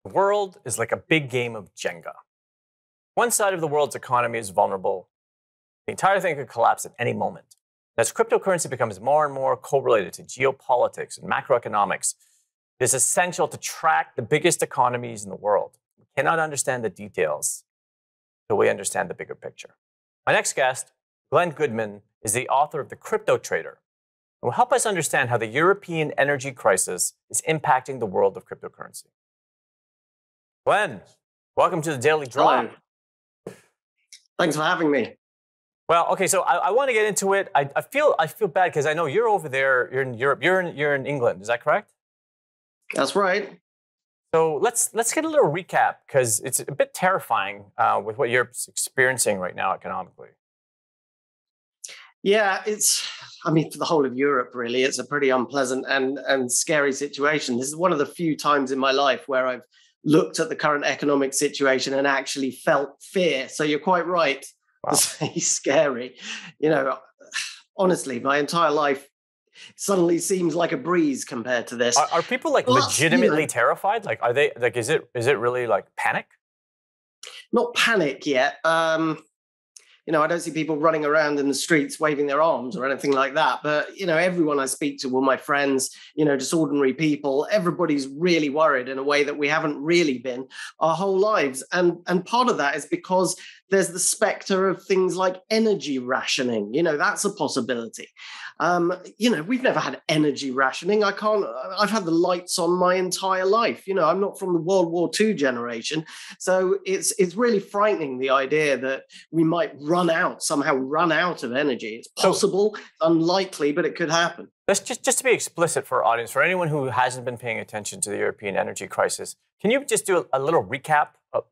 The world is like a big game of Jenga. One side of the world's economy is vulnerable. The entire thing could collapse at any moment. As cryptocurrency becomes more and more correlated to geopolitics and macroeconomics, it is essential to track the biggest economies in the world. We cannot understand the details until we understand the bigger picture. My next guest, Glen Goodman, is the author of The Crypto Trader, and will help us understand how the European energy crisis is impacting the world of cryptocurrency. Glen, welcome to the Daily Drop. Hello. Thanks for having me. Well, okay, so I want to get into it. I feel bad because I know you're over there. You're in Europe. You're in England. Is that correct? That's right. So let's get a little recap because it's a bit terrifying with what Europe's experiencing right now economically. Yeah, for the whole of Europe, really, it's a pretty unpleasant and scary situation. This is one of the few times in my life where I've looked at the current economic situation and actually felt fear. So you're quite right. Wow. To say scary. Honestly, my entire life suddenly seems like a breeze compared to this. Are people legitimately terrified? Like, are they like? Is it really like panic? Not panic yet. I don't see people running around in the streets waving their arms or anything like that. But, everyone I speak to, all my friends, just ordinary people, everybody's really worried in a way that we haven't really been our whole lives. And part of that is because there's the specter of things like energy rationing. That's a possibility. We've never had energy rationing. I've had the lights on my entire life. I'm not from the World War II generation. So it's really frightening, the idea that we might somehow run out of energy. It's possible, unlikely, but it could happen. Let's just to be explicit for our audience, for anyone who hasn't been paying attention to the European energy crisis, can you just do a little recap of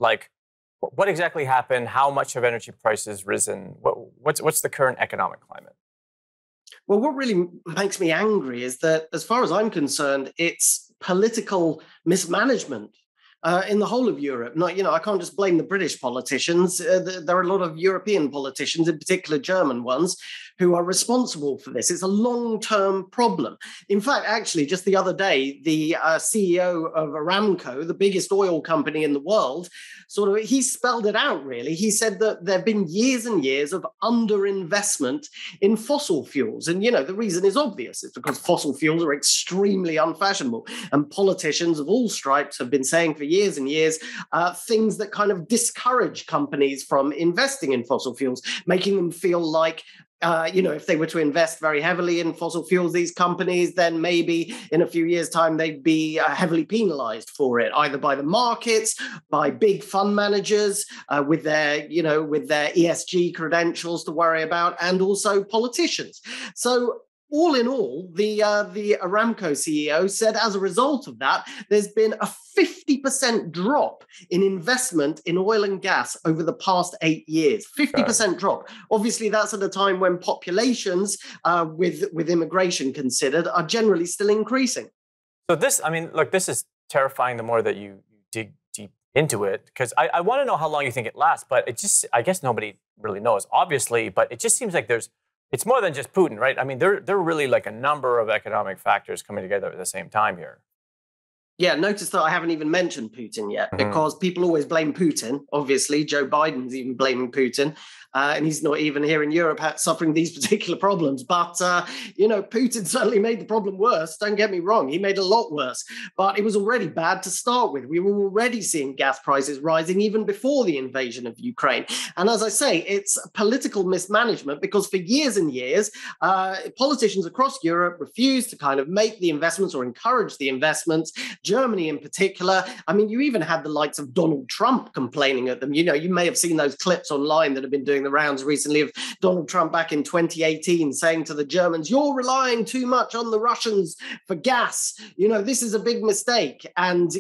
what exactly happened? How much have energy prices risen? What's the current economic climate? Well, what really makes me angry is that, as far as I'm concerned, it's political mismanagement in the whole of Europe. I can't just blame the British politicians. There are a lot of European politicians, in particular German ones, who are responsible for this. It's a long-term problem. In fact, actually, just the other day, the CEO of Aramco, the biggest oil company in the world, he spelled it out, really. He said that there have been years and years of underinvestment in fossil fuels. And, the reason is obvious. It's because fossil fuels are extremely unfashionable. And politicians of all stripes have been saying for years and years things that kind of discourage companies from investing in fossil fuels, making them feel like if they were to invest very heavily in fossil fuels, these companies, then maybe in a few years' time, they'd be heavily penalized for it, either by the markets, by big fund managers with their ESG credentials to worry about, and also politicians. So all in all, the Aramco CEO said as a result of that, there's been a 50% drop in investment in oil and gas over the past 8 years. 50% drop. Obviously, that's at a time when populations, with immigration considered, are generally still increasing. So this is terrifying the more that you dig deep into it, because I want to know how long you think it lasts, but I guess nobody really knows, obviously, but it just seems like it's more than just Putin, right? I mean, there are really like a number of economic factors coming together at the same time here. Yeah, notice that I haven't even mentioned Putin yet, because people always blame Putin. Obviously, Joe Biden's even blaming Putin, and he's not even here in Europe suffering these particular problems. But, Putin certainly made the problem worse. Don't get me wrong. He made it a lot worse. But it was already bad to start with. We were already seeing gas prices rising even before the invasion of Ukraine. And as I say, it's political mismanagement, because for years and years, politicians across Europe refused to kind of make the investments or encourage the investments. Germany in particular. I mean, you even had the likes of Donald Trump complaining at them. You may have seen those clips online that have been doing the rounds recently of Donald Trump back in 2018 saying to the Germans, "You're relying too much on the Russians for gas. This is a big mistake." And,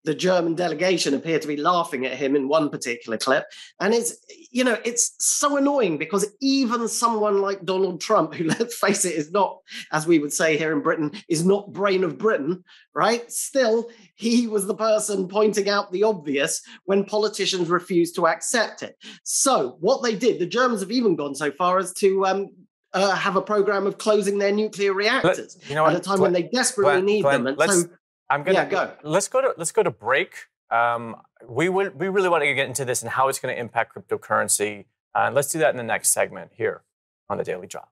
the German delegation appeared to be laughing at him in one particular clip. And it's so annoying, because even someone like Donald Trump, who, let's face it, is not, as we would say here in Britain, is not brain of Britain, right? Still, he was the person pointing out the obvious when politicians refused to accept it. So what they did, the Germans have even gone so far as to have a program of closing their nuclear reactors at a time when they desperately need them. And Go. Let's go to break. We really want to get into this and how it's going to impact cryptocurrency. Let's do that in the next segment here on the Daily Drop.